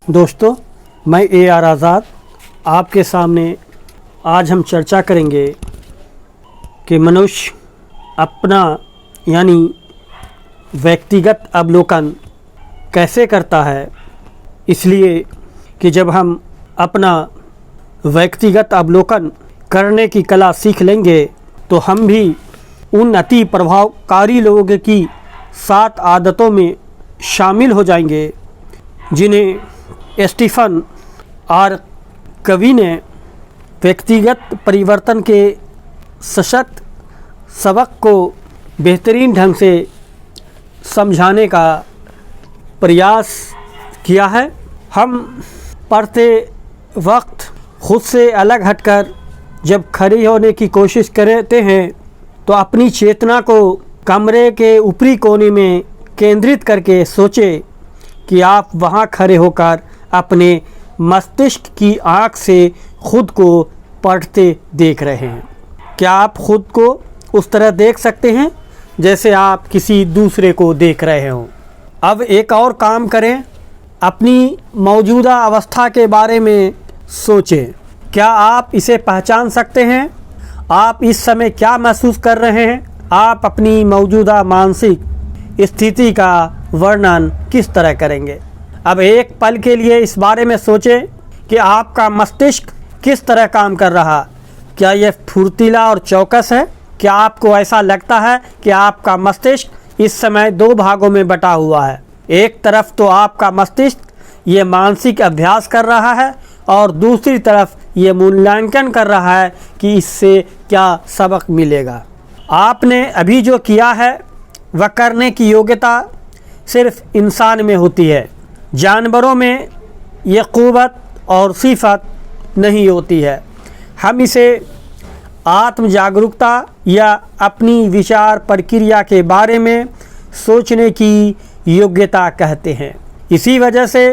दोस्तों, मैं AR आज़ाद आपके सामने आज हम चर्चा करेंगे कि मनुष्य अपना यानी व्यक्तिगत अवलोकन कैसे करता है। इसलिए कि जब हम अपना व्यक्तिगत अवलोकन करने की कला सीख लेंगे तो हम भी उन अति प्रभावकारी लोगों की 7 आदतों में शामिल हो जाएंगे जिन्हें स्टीफन आर कवी ने व्यक्तिगत परिवर्तन के सशक्त सबक को बेहतरीन ढंग से समझाने का प्रयास किया है। हम पढ़ते वक्त खुद से अलग हटकर जब खड़े होने की कोशिश करते हैं तो अपनी चेतना को कमरे के ऊपरी कोने में केंद्रित करके सोचें कि आप वहां खड़े होकर अपने मस्तिष्क की आँख से खुद को पढ़ते देख रहे हैं। क्या आप खुद को उस तरह देख सकते हैं जैसे आप किसी दूसरे को देख रहे हों? अब एक और काम करें, अपनी मौजूदा अवस्था के बारे में सोचें। क्या आप इसे पहचान सकते हैं? आप इस समय क्या महसूस कर रहे हैं? आप अपनी मौजूदा मानसिक स्थिति का वर्णन किस तरह करेंगे? अब एक पल के लिए इस बारे में सोचें कि आपका मस्तिष्क किस तरह काम कर रहा। क्या यह फुर्तीला और चौकस है? क्या आपको ऐसा लगता है कि आपका मस्तिष्क इस समय 2 भागों में बटा हुआ है? एक तरफ तो आपका मस्तिष्क ये मानसिक अभ्यास कर रहा है और दूसरी तरफ ये मूल्यांकन कर रहा है कि इससे क्या सबक मिलेगा। आपने अभी जो किया है वह करने की योग्यता सिर्फ इंसान में होती है। जानवरों में ये क़ुव्वत और सिफ़त नहीं होती है। हम इसे आत्म जागरूकता या अपनी विचार प्रक्रिया के बारे में सोचने की योग्यता कहते हैं। इसी वजह से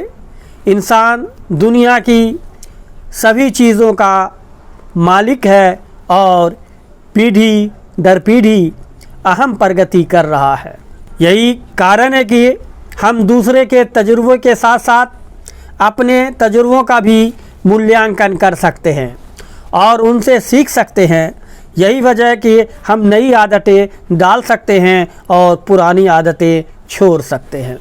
इंसान दुनिया की सभी चीज़ों का मालिक है और पीढ़ी दर पीढ़ी अहम प्रगति कर रहा है। यही कारण है कि हम दूसरे के तजुर्बे के साथ साथ अपने तजुर्बों का भी मूल्यांकन कर सकते हैं और उनसे सीख सकते हैं। यही वजह है कि हम नई आदतें डाल सकते हैं और पुरानी आदतें छोड़ सकते हैं।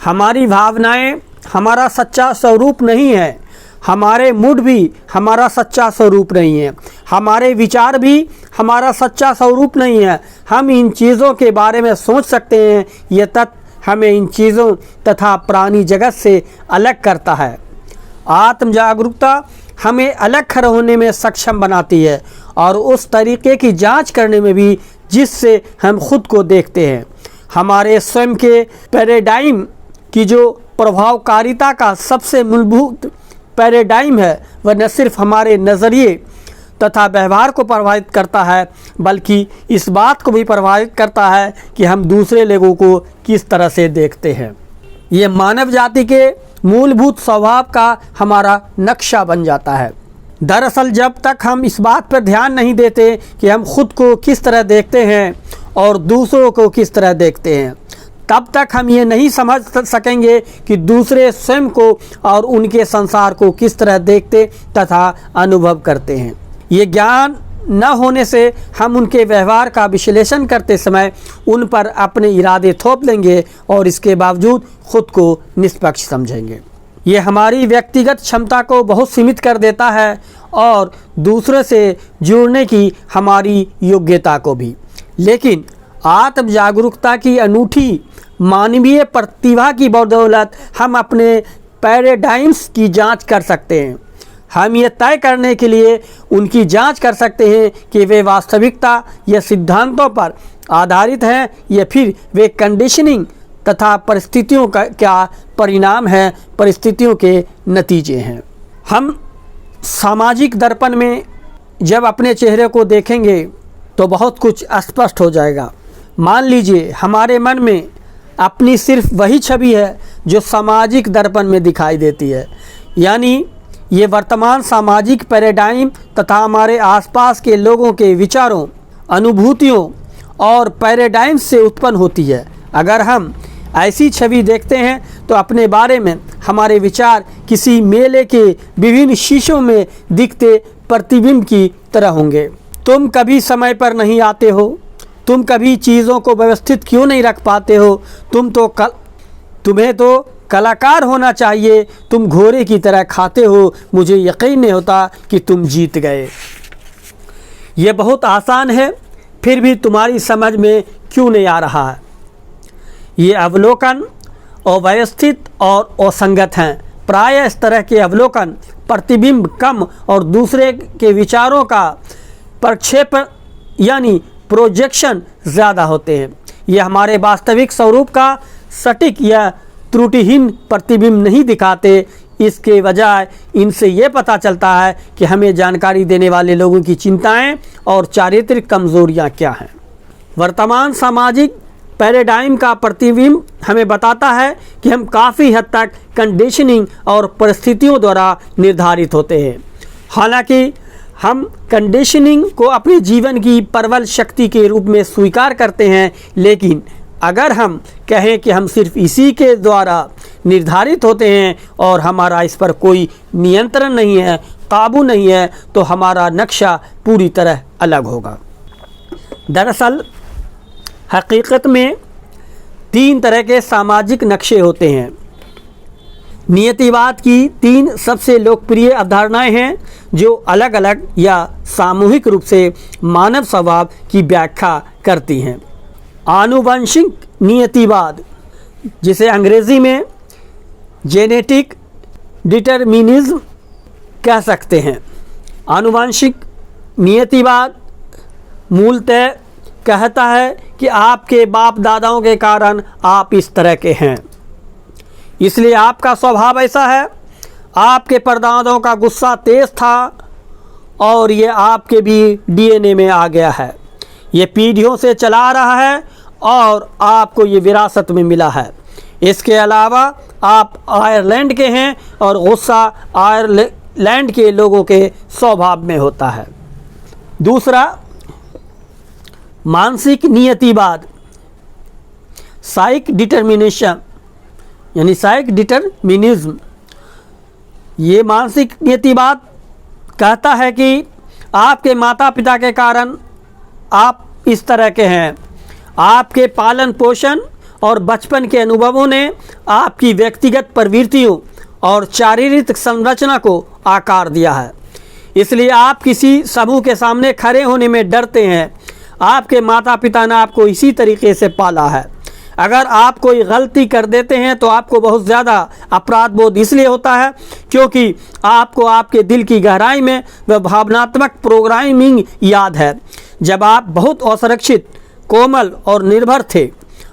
हमारी भावनाएं हमारा सच्चा स्वरूप नहीं है। हमारे मूड भी हमारा सच्चा स्वरूप नहीं है। हमारे विचार भी हमारा सच्चा स्वरूप नहीं है। हम इन चीज़ों के बारे में सोच सकते हैं। यह तथ्य हमें इन चीज़ों तथा प्राणी जगत से अलग करता है। आत्म जागरूकता हमें अलग खड़े होने में सक्षम बनाती है और उस तरीके की जांच करने में भी जिससे हम खुद को देखते हैं। हमारे स्वयं के पैराडाइम की जो प्रभावकारिता का सबसे मूलभूत पैराडाइम है वह न सिर्फ हमारे नज़रिए तथा व्यवहार को प्रभावित करता है बल्कि इस बात को भी प्रभावित करता है कि हम दूसरे लोगों को किस तरह से देखते हैं। ये मानव जाति के मूलभूत स्वभाव का हमारा नक्शा बन जाता है। दरअसल जब तक हम इस बात पर ध्यान नहीं देते कि हम खुद को किस तरह देखते हैं और दूसरों को किस तरह देखते हैं, तब तक हम ये नहीं समझ सकेंगे कि दूसरे स्वयं को और उनके संसार को किस तरह देखते तथा अनुभव करते हैं। ये ज्ञान न होने से हम उनके व्यवहार का विश्लेषण करते समय उन पर अपने इरादे थोप लेंगे और इसके बावजूद खुद को निष्पक्ष समझेंगे। ये हमारी व्यक्तिगत क्षमता को बहुत सीमित कर देता है और दूसरों से जुड़ने की हमारी योग्यता को भी। लेकिन आत्म जागरूकता की अनूठी मानवीय प्रतिभा की बदौलत हम अपने पैराडाइम्स की जांच कर सकते हैं। हम ये तय करने के लिए उनकी जांच कर सकते हैं कि वे वास्तविकता या सिद्धांतों पर आधारित हैं या फिर वे कंडीशनिंग तथा परिस्थितियों का क्या परिणाम है, परिस्थितियों के नतीजे हैं। हम सामाजिक दर्पण में जब अपने चेहरे को देखेंगे तो बहुत कुछ स्पष्ट हो जाएगा। मान लीजिए हमारे मन में अपनी सिर्फ वही छवि है जो सामाजिक दर्पण में दिखाई देती है, यानी ये वर्तमान सामाजिक पैराडाइम तथा हमारे आसपास के लोगों के विचारों, अनुभूतियों और पैराडाइम से उत्पन्न होती है। अगर हम ऐसी छवि देखते हैं तो अपने बारे में हमारे विचार किसी मेले के विभिन्न शीशों में दिखते प्रतिबिंब की तरह होंगे। तुम कभी समय पर नहीं आते हो, तुम कभी चीज़ों को व्यवस्थित क्यों नहीं रख पाते हो, तुम्हें तो कलाकार होना चाहिए, तुम घोड़े की तरह खाते हो, मुझे यकीन नहीं होता कि तुम जीत गए। ये बहुत आसान है, फिर भी तुम्हारी समझ में क्यों नहीं आ रहा है। ये अवलोकन अव्यवस्थित और असंगत हैं। प्रायः इस तरह के अवलोकन प्रतिबिंब कम और दूसरे के विचारों का प्रक्षेपण यानी प्रोजेक्शन ज़्यादा होते हैं। ये हमारे वास्तविक स्वरूप का सटीक या त्रुटिहीन प्रतिबिंब नहीं दिखाते। इसके बजाय इनसे ये पता चलता है कि हमें जानकारी देने वाले लोगों की चिंताएं और चारित्रिक कमजोरियां क्या हैं। वर्तमान सामाजिक पैराडाइम का प्रतिबिंब हमें बताता है कि हम काफ़ी हद तक कंडीशनिंग और परिस्थितियों द्वारा निर्धारित होते हैं। हालांकि हम कंडीशनिंग को अपने जीवन की प्रबल शक्ति के रूप में स्वीकार करते हैं, लेकिन अगर हम कहें कि हम सिर्फ इसी के द्वारा निर्धारित होते हैं और हमारा इस पर कोई नियंत्रण नहीं है, काबू नहीं है, तो हमारा नक्शा पूरी तरह अलग होगा। दरअसल हकीकत में 3 तरह के सामाजिक नक्शे होते हैं। नियतिवाद की 3 सबसे लोकप्रिय अवधारणाएं हैं जो अलग अलग या सामूहिक रूप से मानव स्वभाव की व्याख्या करती हैं। आनुवंशिक नियतिवाद, जिसे अंग्रेजी में जेनेटिक डिटरमिनिज्म कह सकते हैं। आनुवंशिक नियतिवाद मूलतः कहता है कि आपके बाप दादाओं के कारण आप इस तरह के हैं, इसलिए आपका स्वभाव ऐसा है। आपके परदादों का गुस्सा तेज था और ये आपके भी डीएनए में आ गया है। ये पीढ़ियों से चला आ रहा है और आपको ये विरासत में मिला है। इसके अलावा आप आयरलैंड के हैं और गुस्सा आयरलैंड के लोगों के स्वभाव में होता है। दूसरा, मानसिक नियतिवाद, साइक डिटर्मिनेशन यानी साइक डिटर्मिनिज्म। ये मानसिक नियतिवाद कहता है कि आपके माता पिता के कारण आप इस तरह के हैं। आपके पालन पोषण और बचपन के अनुभवों ने आपकी व्यक्तिगत प्रवृत्तियों और शारीरिक संरचना को आकार दिया है, इसलिए आप किसी समूह के सामने खड़े होने में डरते हैं। आपके माता पिता ने आपको इसी तरीके से पाला है। अगर आप कोई गलती कर देते हैं तो आपको बहुत ज़्यादा अपराध बोध इसलिए होता है क्योंकि आपको आपके दिल की गहराई में वह भावनात्मक प्रोग्रामिंग याद है। जब आप बहुत असुरक्षित, कोमल और निर्भर थे,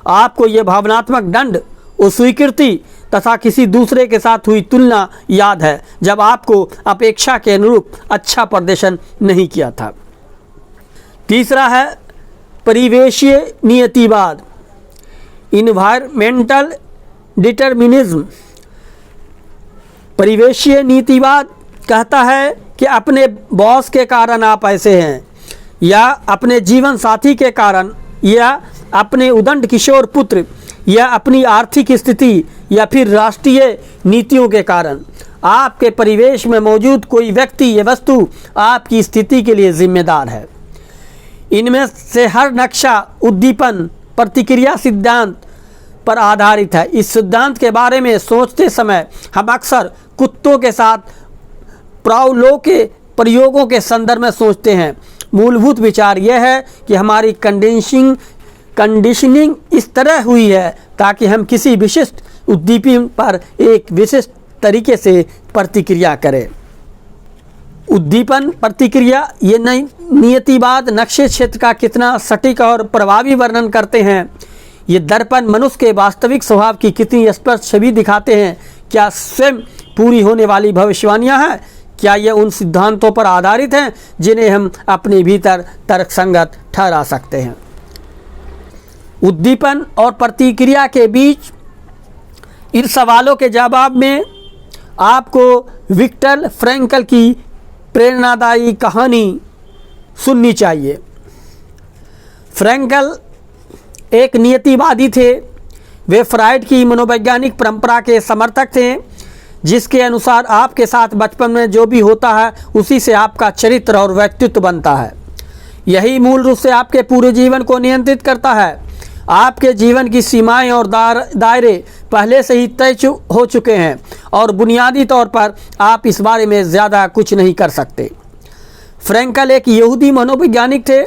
आपको ये भावनात्मक दंड, अस्वीकृति तथा किसी दूसरे के साथ हुई तुलना याद है जब आपको अपेक्षा के अनुरूप अच्छा प्रदर्शन नहीं किया था। तीसरा है परिवेशीय नियतिवाद, इन्वायरमेंटल डिटर्मिनिज्म। परिवेशीय नीतिवाद कहता है कि अपने बॉस के कारण आप ऐसे हैं, या अपने जीवन साथी के कारण, या अपने उदंड किशोर पुत्र, या अपनी आर्थिक स्थिति, या फिर राष्ट्रीय नीतियों के कारण। आपके परिवेश में मौजूद कोई व्यक्ति या वस्तु आपकी स्थिति के लिए जिम्मेदार है। इनमें से हर नक्शा उद्दीपन प्रतिक्रिया सिद्धांत पर आधारित है। इस सिद्धांत के बारे में सोचते समय हम अक्सर कुत्तों के साथ प्राउलो के प्रयोगों के संदर्भ में सोचते हैं। मूलभूत विचार यह है कि हमारी कंडीशनिंग इस तरह हुई है ताकि हम किसी विशिष्ट उद्दीपन पर एक विशिष्ट तरीके से प्रतिक्रिया करें। उद्दीपन प्रतिक्रिया, ये नई नियतिवाद नक्शे क्षेत्र का कितना सटीक और प्रभावी वर्णन करते हैं। ये दर्पण मनुष्य के वास्तविक स्वभाव की कितनी स्पष्ट छवि दिखाते हैं। क्या स्वयं पूरी होने वाली भविष्यवाणियाँ हैं? क्या ये उन सिद्धांतों पर आधारित हैं जिन्हें हम अपने भीतर तर्कसंगत ठहरा सकते हैं? उद्दीपन और प्रतिक्रिया के बीच इन सवालों के जवाब में आपको विक्टर फ्रैंकल की प्रेरणादायी कहानी सुननी चाहिए। फ्रैंकल एक नियतिवादी थे वे फ्राइड की मनोवैज्ञानिक परंपरा के समर्थक थे, जिसके अनुसार आपके साथ बचपन में जो भी होता है उसी से आपका चरित्र और व्यक्तित्व बनता है। यही मूल रूप से आपके पूरे जीवन को नियंत्रित करता है। आपके जीवन की सीमाएं और दायरे पहले से ही तय हो चुके हैं और बुनियादी तौर पर आप इस बारे में ज़्यादा कुछ नहीं कर सकते। फ्रैंकल एक यहूदी मनोवैज्ञानिक थे।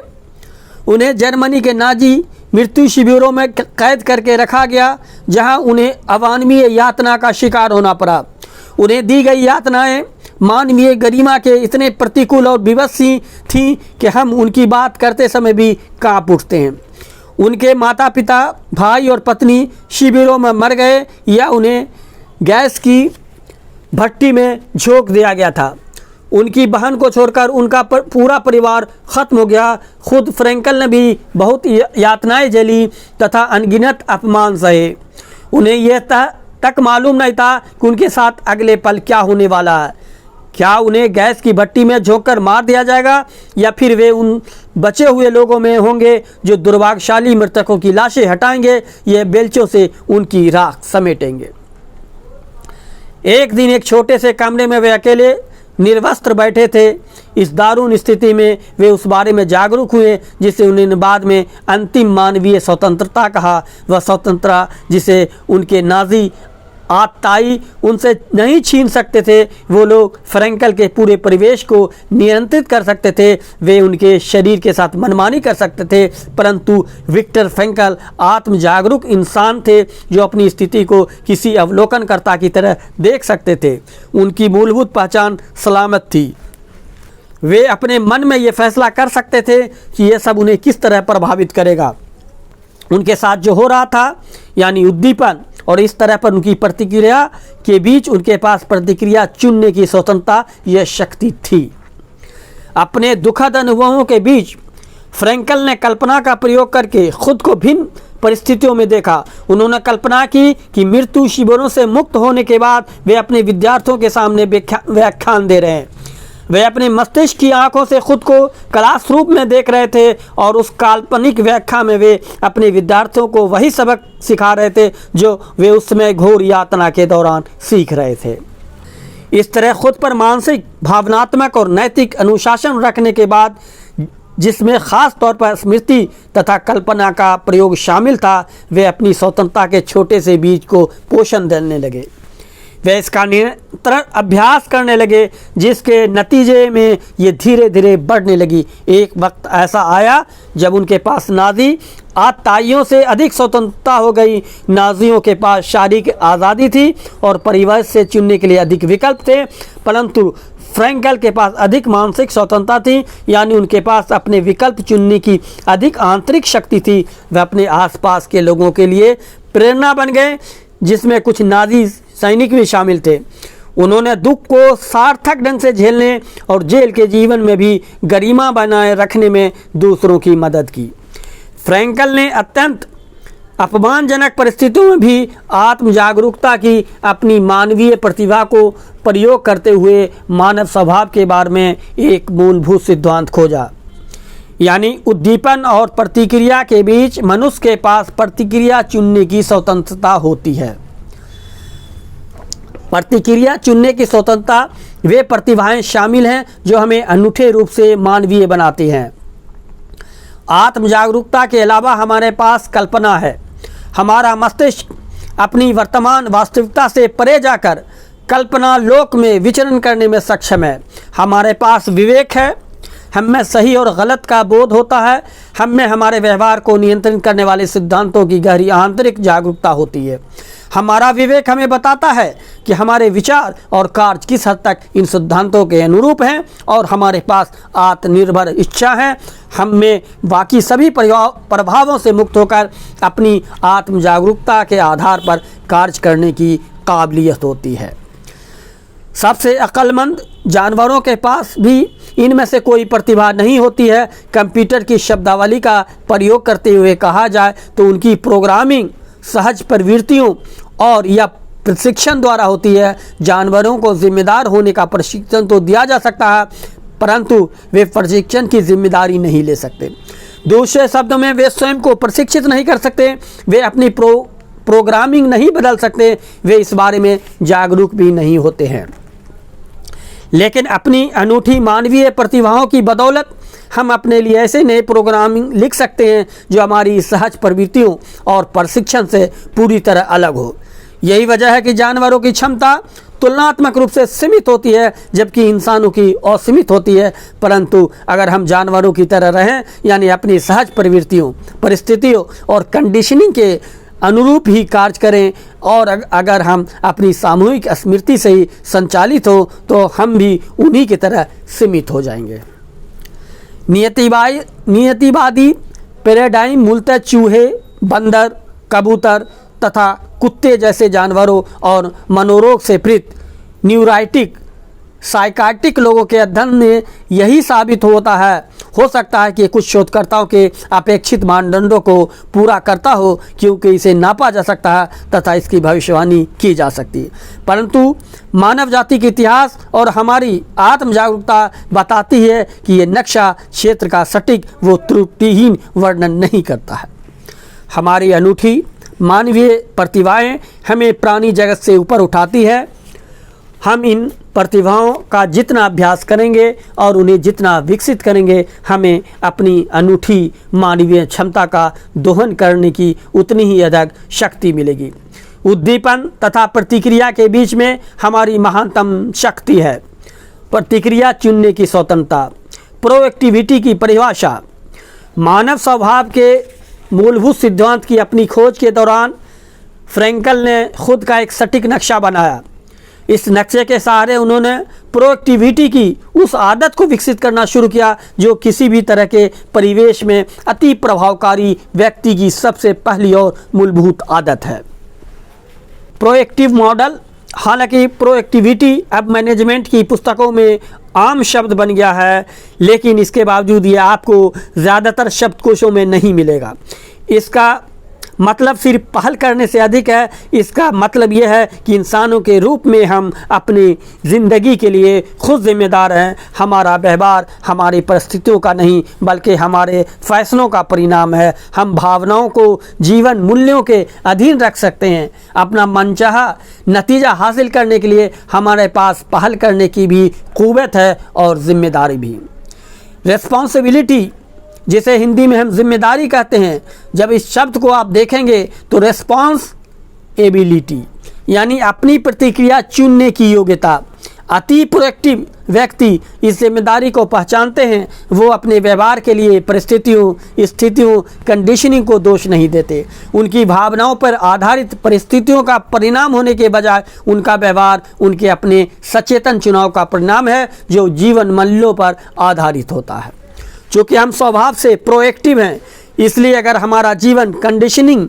उन्हें जर्मनी के नाजी मृत्यु शिविरों में कैद करके रखा गया, जहां उन्हें अमानवीय यातना का शिकार होना पड़ा। उन्हें दी गई यातनाएं मानवीय गरिमा के इतने प्रतिकूल और विवश थीं कि हम उनकी बात करते समय भी कांप उठते हैं। उनके माता पिता, भाई और पत्नी शिविरों में मर गए या उन्हें गैस की भट्टी में झोंक दिया गया था। उनकी बहन को छोड़कर उनका पूरा परिवार ख़त्म हो गया। खुद फ्रैंकल ने भी बहुत यातनाएं झेली तथा अनगिनत अपमान सहे। उन्हें यह तक मालूम नहीं था कि उनके साथ अगले पल क्या होने वाला है। क्या उन्हें गैस की भट्टी में झोंककर मार दिया जाएगा या फिर वे उन बचे हुए लोगों में होंगे जो दुर्भाग्यशाली मृतकों की लाशें हटाएंगे या बेलचों से उनकी राख समेटेंगे। एक दिन एक छोटे से कमरे में वे अकेले निर्वस्त्र बैठे थे। इस दारुण स्थिति में वे उस बारे में जागरूक हुए जिसे उन्होंने बाद में अंतिम मानवीय स्वतंत्रता कहा। वह स्वतंत्रता जिसे उनके नाजी आत्ताई उनसे नहीं छीन सकते थे। वो लोग फ्रैंकल के पूरे परिवेश को नियंत्रित कर सकते थे। वे उनके शरीर के साथ मनमानी कर सकते थे, परंतु विक्टर फ्रैंकल आत्म जागरूक इंसान थे जो अपनी स्थिति को किसी अवलोकनकर्ता की तरह देख सकते थे। उनकी मूलभूत पहचान सलामत थी। वे अपने मन में ये फैसला कर सकते थे कि यह सब उन्हें किस तरह प्रभावित करेगा। उनके साथ जो हो रहा था यानी उद्दीपन और इस तरह पर उनकी प्रतिक्रिया के बीच उनके पास प्रतिक्रिया चुनने की स्वतंत्रता, यह शक्ति थी। अपने दुखद अनुभवों के बीच फ्रैंकल ने कल्पना का प्रयोग करके खुद को भिन्न परिस्थितियों में देखा। उन्होंने कल्पना की कि मृत्यु शिविरों से मुक्त होने के बाद वे अपने विद्यार्थियों के सामने व्याख्यान दे रहे हैं। वे अपने मस्तिष्क की आंखों से खुद को क्लासरूम में देख रहे थे और उस काल्पनिक व्याख्या में वे अपने विद्यार्थियों को वही सबक सिखा रहे थे जो वे उस समय घोर यातना के दौरान सीख रहे थे। इस तरह खुद पर मानसिक, भावनात्मक और नैतिक अनुशासन रखने के बाद, जिसमें ख़ास तौर पर स्मृति तथा कल्पना का प्रयोग शामिल था, वे अपनी स्वतंत्रता के छोटे से बीज को पोषण देने लगे। वे इसका निरंतर अभ्यास करने लगे, जिसके नतीजे में ये धीरे धीरे बढ़ने लगी। एक वक्त ऐसा आया जब उनके पास नाजी आत्ताइयों से अधिक स्वतंत्रता हो गई। नाजियों के पास शारीरिक आज़ादी थी और परिवेश से चुनने के लिए अधिक विकल्प थे, परंतु फ्रैंकल के पास अधिक मानसिक स्वतंत्रता थी, यानी उनके पास अपने विकल्प चुनने की अधिक आंतरिक शक्ति थी। वे अपने आसपास के लोगों के लिए प्रेरणा बन गए, जिसमें कुछ नाजी सैनिक भी शामिल थे। उन्होंने दुख को सार्थक ढंग से झेलने और जेल के जीवन में भी गरिमा बनाए रखने में दूसरों की मदद की। फ्रैंकल ने अत्यंत अपमानजनक परिस्थितियों में भी आत्म जागरूकता की अपनी मानवीय प्रतिभा को प्रयोग करते हुए मानव स्वभाव के बारे में एक मूलभूत सिद्धांत खोजा, यानी उद्दीपन और प्रतिक्रिया के बीच मनुष्य के पास प्रतिक्रिया चुनने की स्वतंत्रता होती है। प्रतिक्रिया चुनने की स्वतंत्रता वे प्रतिभाएं शामिल हैं जो हमें अनूठे रूप से मानवीय बनाती हैं। आत्म जागरूकता के अलावा हमारे पास कल्पना है। हमारा मस्तिष्क अपनी वर्तमान वास्तविकता से परे जाकर कल्पना लोक में विचरण करने में सक्षम है। हमारे पास विवेक है, हम में सही और गलत का बोध होता है, हम में हमारे व्यवहार को नियंत्रित करने वाले सिद्धांतों की गहरी आंतरिक जागरूकता होती है। हमारा विवेक हमें बताता है कि हमारे विचार और कार्य किस हद तक इन सिद्धांतों के अनुरूप हैं, और हमारे पास आत्मनिर्भर इच्छा है। हम में बाकी सभी प्रभावों से मुक्त होकर अपनी आत्म जागरूकता के आधार पर कार्य करने की काबिलियत होती है। सबसे अक्लमंद जानवरों के पास भी इनमें से कोई प्रतिभा नहीं होती है। कंप्यूटर की शब्दावली का प्रयोग करते हुए कहा जाए तो उनकी प्रोग्रामिंग सहज प्रवृत्तियों और या प्रशिक्षण द्वारा होती है। जानवरों को जिम्मेदार होने का प्रशिक्षण तो दिया जा सकता है, परंतु वे प्रशिक्षण की जिम्मेदारी नहीं ले सकते। दूसरे शब्दों में वे स्वयं को प्रशिक्षित नहीं कर सकते। वे अपनी प्रोग्रामिंग नहीं बदल सकते, वे इस बारे में जागरूक भी नहीं होते हैं। लेकिन अपनी अनूठी मानवीय प्रतिभाओं की बदौलत हम अपने लिए ऐसे नए प्रोग्रामिंग लिख सकते हैं जो हमारी सहज प्रवृत्तियों और प्रशिक्षण से पूरी तरह अलग हो। यही वजह है कि जानवरों की क्षमता तुलनात्मक रूप से सीमित होती है, जबकि इंसानों की असीमित होती है। परंतु अगर हम जानवरों की तरह रहें, यानी अपनी सहज प्रवृत्तियों, परिस्थितियों और कंडीशनिंग के अनुरूप ही कार्य करें, और अगर हम अपनी सामूहिक स्मृति से ही संचालित हो, तो हम भी उन्हीं की तरह सीमित हो जाएंगे। नियतिवादी पैराडाइम मूलतः चूहे, बंदर, कबूतर तथा कुत्ते जैसे जानवरों और मनोरोग से पीड़ित न्यूराइटिक साइकार्टिक लोगों के अध्ययन में यही साबित हो सकता है कि कुछ शोधकर्ताओं के अपेक्षित मानदंडों को पूरा करता हो, क्योंकि इसे नापा जा सकता है तथा इसकी भविष्यवाणी की जा सकती है। परंतु मानव जाति के इतिहास और हमारी आत्म जागरूकता बताती है कि ये नक्शा क्षेत्र का सटीक व त्रुटिहीन वर्णन नहीं करता है। हमारी अनूठी मानवीय प्रतिभाएं हमें प्राणी जगत से ऊपर उठाती है। हम इन प्रतिभाओं का जितना अभ्यास करेंगे और उन्हें जितना विकसित करेंगे, हमें अपनी अनूठी मानवीय क्षमता का दोहन करने की उतनी ही अधिक शक्ति मिलेगी। उद्दीपन तथा प्रतिक्रिया के बीच में हमारी महानतम शक्ति है प्रतिक्रिया चुनने की स्वतंत्रता। प्रोएक्टिविटी की परिभाषा। मानव स्वभाव के मूलभूत सिद्धांत की अपनी खोज के दौरान फ्रैंकल ने खुद का एक सटीक नक्शा बनाया। इस नक्शे के सहारे उन्होंने प्रोएक्टिविटी की उस आदत को विकसित करना शुरू किया जो किसी भी तरह के परिवेश में अति प्रभावकारी व्यक्ति की सबसे पहली और मूलभूत आदत है। Proactive model. हालांकि प्रोएक्टिविटी अब मैनेजमेंट की पुस्तकों में आम शब्द बन गया है, लेकिन इसके बावजूद ये आपको ज़्यादातर शब्दकोशों में नहीं मिलेगा। इसका मतलब सिर्फ पहल करने से अधिक है। इसका मतलब यह है कि इंसानों के रूप में हम अपनी ज़िंदगी के लिए खुद जिम्मेदार हैं। हमारा व्यवहार हमारी परिस्थितियों का नहीं, बल्कि हमारे फैसलों का परिणाम है। हम भावनाओं को जीवन मूल्यों के अधीन रख सकते हैं। अपना मनचाहा नतीजा हासिल करने के लिए हमारे पास पहल करने की भी क़ुव्वत है और जिम्मेदारी भी। रेस्पॉन्सिबिलिटी, जिसे हिंदी में हम जिम्मेदारी कहते हैं, जब इस शब्द को आप देखेंगे तो रेस्पॉन्स एबिलिटी यानी अपनी प्रतिक्रिया चुनने की योग्यता। अति प्रोएक्टिव व्यक्ति इस जिम्मेदारी को पहचानते हैं। वो अपने व्यवहार के लिए परिस्थितियों, स्थितियों, कंडीशनिंग को दोष नहीं देते। उनकी भावनाओं पर आधारित परिस्थितियों का परिणाम होने के बजाय उनका व्यवहार उनके अपने सचेतन चुनाव का परिणाम है, जो जीवन मूल्यों पर आधारित होता है। चूँकि हम स्वभाव से प्रोएक्टिव हैं, इसलिए अगर हमारा जीवन कंडीशनिंग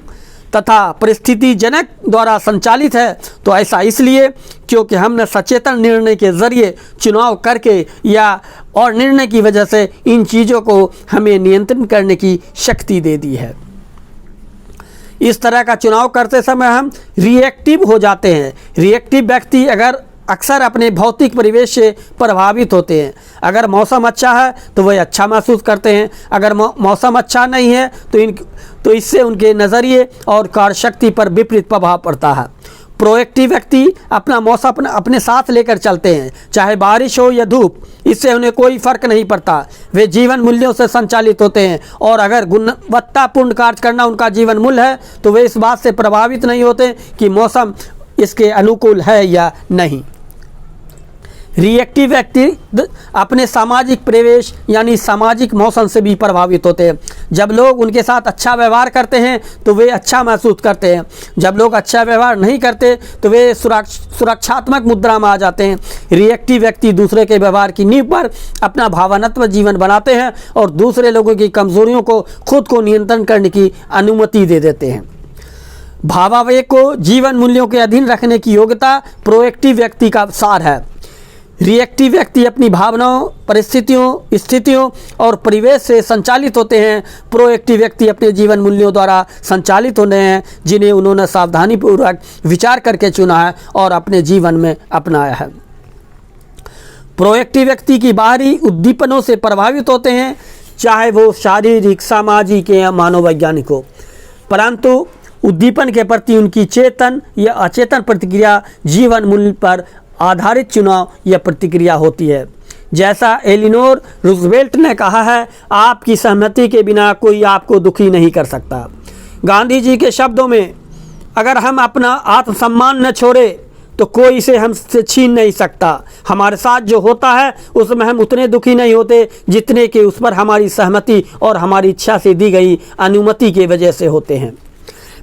तथा परिस्थिति जनक द्वारा संचालित है, तो ऐसा इसलिए क्योंकि हमने सचेतन निर्णय के जरिए चुनाव करके या और निर्णय की वजह से इन चीज़ों को हमें नियंत्रण करने की शक्ति दे दी है। इस तरह का चुनाव करते समय हम रिएक्टिव हो जाते हैं। रिएक्टिव व्यक्ति अक्सर अपने भौतिक परिवेश से प्रभावित होते हैं। अगर मौसम अच्छा है तो वह अच्छा महसूस करते हैं, अगर मौसम अच्छा नहीं है तो इससे उनके नज़रिए और कार्यशक्ति पर विपरीत प्रभाव पड़ता है। प्रोएक्टिव व्यक्ति अपना मौसम अपने साथ लेकर चलते हैं, चाहे बारिश हो या धूप, इससे उन्हें कोई फर्क नहीं पड़ता। वे जीवन मूल्यों से संचालित होते हैं, और अगर गुणवत्तापूर्ण कार्य करना उनका जीवन मूल्य है तो वे इस बात से प्रभावित नहीं होते कि मौसम इसके अनुकूल है या नहीं। रिएक्टिव व्यक्ति अपने सामाजिक परिवेश यानी सामाजिक मौसम से भी प्रभावित होते हैं। जब लोग उनके साथ अच्छा व्यवहार करते हैं तो वे अच्छा महसूस करते हैं। जब लोग अच्छा व्यवहार नहीं करते तो वे सुरक्षात्मक मुद्रा में आ जाते हैं। रिएक्टिव व्यक्ति दूसरे के व्यवहार की नींव पर अपना भावनात्मक जीवन बनाते हैं और दूसरे लोगों की कमजोरियों को खुद को नियंत्रण करने की अनुमति दे देते हैं। भावावेग को जीवन मूल्यों के अधीन रखने की योग्यता प्रोएक्टिव व्यक्ति का सार है। रिएक्टिव व्यक्ति अपनी भावनाओं, परिस्थितियों, स्थितियों और परिवेश से संचालित होते हैं। प्रोएक्टिव व्यक्ति अपने जीवन मूल्यों द्वारा संचालित होते हैं, जिन्हें उन्होंने सावधानीपूर्वक विचार करके चुना है और अपने जीवन में अपनाया है। प्रोएक्टिव व्यक्ति की बाहरी उद्दीपनों से प्रभावित होते हैं, चाहे वो शारीरिक, सामाजिक या मनोवैज्ञानिक हो, परंतु उद्दीपन के प्रति उनकी चेतन या अचेतन प्रतिक्रिया जीवन मूल्य पर आधारित चुनाव या प्रतिक्रिया होती है। जैसा एलिनोर रूजवेल्ट ने कहा है, आपकी सहमति के बिना कोई आपको दुखी नहीं कर सकता। गांधी जी के शब्दों में, अगर हम अपना आत्मसम्मान न छोड़े तो कोई इसे हमसे छीन नहीं सकता। हमारे साथ जो होता है उसमें हम उतने दुखी नहीं होते जितने कि उस पर हमारी सहमति और हमारी इच्छा से दी गई अनुमति की वजह से होते हैं।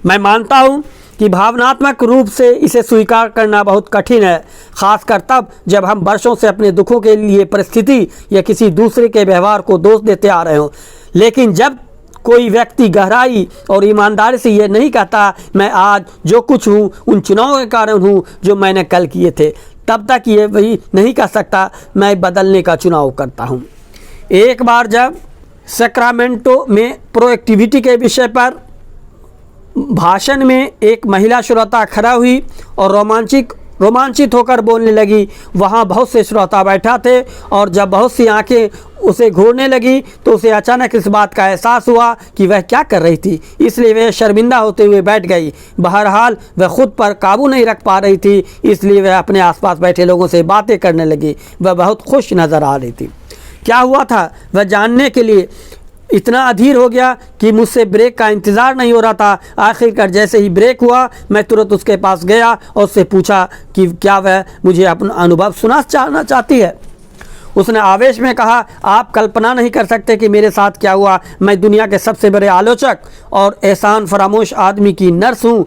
मैं मानता हूँ कि भावनात्मक रूप से इसे स्वीकार करना बहुत कठिन है, खासकर तब जब हम वर्षों से अपने दुखों के लिए परिस्थिति या किसी दूसरे के व्यवहार को दोष देते आ रहे हों। लेकिन जब कोई व्यक्ति गहराई और ईमानदारी से ये नहीं कहता, मैं आज जो कुछ हूँ उन चुनावों के कारण हूँ जो मैंने कल किए थे, तब तक ये वही नहीं कह सकता मैं बदलने का चुनाव करता हूँ। एक बार जब सैक्रामेंटो में प्रोएक्टिविटी के विषय पर भाषण में एक महिला श्रोता खड़ा हुई और रोमांचित होकर बोलने लगी। वहाँ बहुत से श्रोता बैठा थे और जब बहुत सी आंखें उसे घूरने लगी तो उसे अचानक इस बात का एहसास हुआ कि वह क्या कर रही थी, इसलिए वह शर्मिंदा होते हुए बैठ गई। बहरहाल वह खुद पर काबू नहीं रख पा रही थी, इसलिए वह अपने आसपास बैठे लोगों से बातें करने लगी। वह बहुत खुश नज़र आ रही थी। क्या हुआ था वह जानने के लिए इतना अधीर हो गया कि मुझसे ब्रेक का इंतज़ार नहीं हो रहा था। आखिरकार जैसे ही ब्रेक हुआ, मैं तुरंत उसके पास गया और उससे पूछा कि क्या वह मुझे अपना अनुभव सुनाना चाहती है। उसने आवेश में कहा, आप कल्पना नहीं कर सकते कि मेरे साथ क्या हुआ। मैं दुनिया के सबसे बड़े आलोचक और एहसान फरामोश आदमी की नर्स हूँ।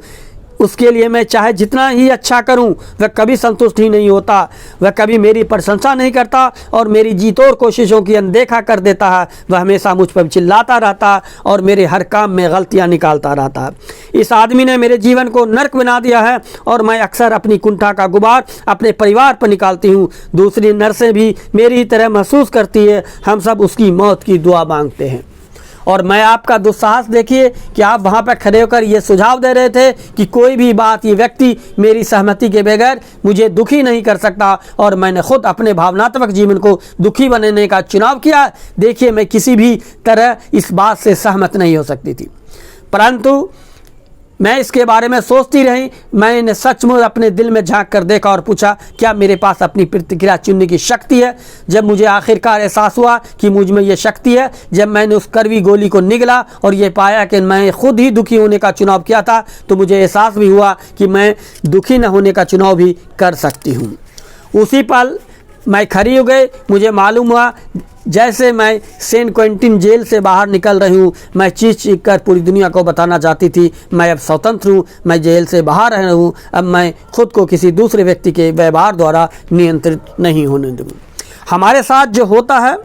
उसके लिए मैं चाहे जितना ही अच्छा करूं, वह कभी संतुष्ट ही नहीं होता। वह कभी मेरी प्रशंसा नहीं करता और मेरी जीतोड़ कोशिशों की अनदेखा कर देता है। वह हमेशा मुझ पर चिल्लाता रहता और मेरे हर काम में गलतियां निकालता रहता। इस आदमी ने मेरे जीवन को नर्क बना दिया है और मैं अक्सर अपनी कुंठा का गुबार अपने परिवार पर निकालती हूँ। दूसरी नर्सें भी मेरी तरह महसूस करती है। हम सब उसकी मौत की दुआ मांगते हैं। और मैं आपका दुस्साहस देखिए कि आप वहाँ पर खड़े होकर ये सुझाव दे रहे थे कि कोई भी बात ये व्यक्ति मेरी सहमति के बगैर मुझे दुखी नहीं कर सकता, और मैंने खुद अपने भावनात्मक जीवन को दुखी बनाने का चुनाव किया। देखिए, मैं किसी भी तरह इस बात से सहमत नहीं हो सकती थी, परंतु मैं इसके बारे में सोचती रही। मैंने सचमुच अपने दिल में झांक कर देखा और पूछा, क्या मेरे पास अपनी प्रतिक्रिया चुनने की शक्ति है? जब मुझे आखिरकार एहसास हुआ कि मुझ में ये शक्ति है, जब मैंने उस कड़वी गोली को निगला और ये पाया कि मैं खुद ही दुखी होने का चुनाव किया था, तो मुझे एहसास भी हुआ कि मैं दुखी न होने का चुनाव भी कर सकती हूँ। उसी पल मैं खड़ी हो गई। मुझे मालूम हुआ जैसे मैं सेंट क्विंटिन जेल से बाहर निकल रही हूँ। मैं चीख कर पूरी दुनिया को बताना चाहती थी, मैं अब स्वतंत्र हूँ, मैं जेल से बाहर रह रहा हूँ। अब मैं खुद को किसी दूसरे व्यक्ति के व्यवहार द्वारा नियंत्रित नहीं होने दूँगी। हमारे साथ जो होता है